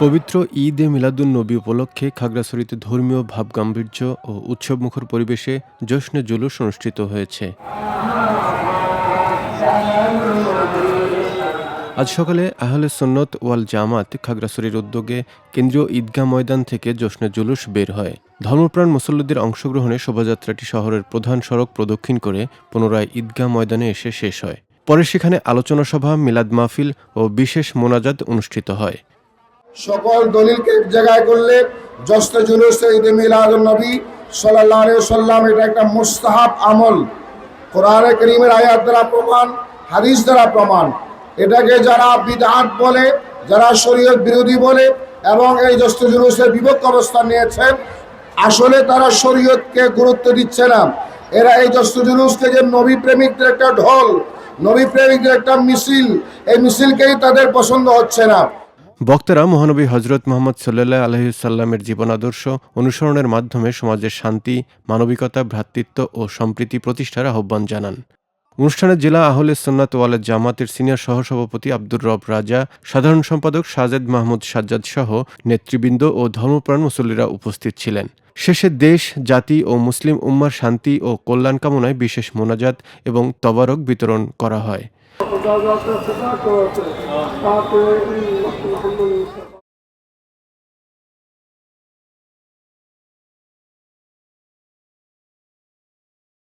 পবিত্র ঈদ এ মিলাদুন্নবী উপলক্ষে খাগড়াছড়িতে ধর্মীয় ভাবগাম্ভীর্য ও উৎসবমুখর পরিবেশে জশ্নে জুলুস অনুষ্ঠিত হয়েছে। আজ সকালে আহলে সুন্নত ওয়াল জামাত খাগড়াছড়ির উদ্যোগে কেন্দ্রীয় ঈদগাহ ময়দান থেকে জশ্নে জুলুস বের হয়। ধর্মপ্রাণ মুসল্লিদের অংশগ্রহণে শোভাযাত্রাটি শহরের প্রধান সড়ক প্রদক্ষিণ করে পুনরায় ঈদগাহ ময়দানে এসে শেষ হয়। পরে সেখানে আলোচনা সভা, মিলাদ মাহফিল ও বিশেষ মোনাজাত অনুষ্ঠিত হয়। সকল দলিলকে এক জায়গায় করলে জশ্নে জুলুস ঈদে মিলাদুন্নবী সাল্লাল্লাহু আলাইহি ওয়াসাল্লাম এটা একটা মুস্তাহাব আমল। কোরআনে কারীমের আয়াত দ্বারা প্রমাণ, হাদিস দ্বারা প্রমাণ। এটাকে যারা বিদআত বলে, যারা শরীয়ত বিরোধী বলে এবং এই জশ্নে জুলুসের বিপক্ষ অবস্থান নিয়েছে, আসলে তারা শরীয়তকে গুরুত্ব দিচ্ছে না। এরা এই জশ্নে জুলুসকে যে নবী প্রেমিকদের একটা ঢল, নবী প্রেমিকদের একটা মিছিল, এই মিছিলকেই তাদের পছন্দ হচ্ছে না। বক্তারা মহানবী হজরত মুহাম্মদ সাল্লাল্লাহু আলাইহি সাল্লামের জীবনাদর্শ অনুসরণের মাধ্যমে সমাজের শান্তি, মানবিকতা, ভ্রাতৃত্ব ও সম্প্রীতি প্রতিষ্ঠার আহ্বান জানান। অনুষ্ঠানে জেলা আহলে সুন্নাত ওয়াল জামাতের সিনিয়র সহসভাপতি আব্দুর রব রাজা, সাধারণ সম্পাদক সাজেদ মাহমুদ সাজ্জাদ সহ নেতৃবৃন্দ ও ধর্মপ্রাণ মুসল্লিরা উপস্থিত ছিলেন। শেষে দেশ, জাতি ও মুসলিম উম্মার শান্তি ও কল্যাণ কামনায় বিশেষ মোনাজাত এবং তবারক বিতরণ করা হয়।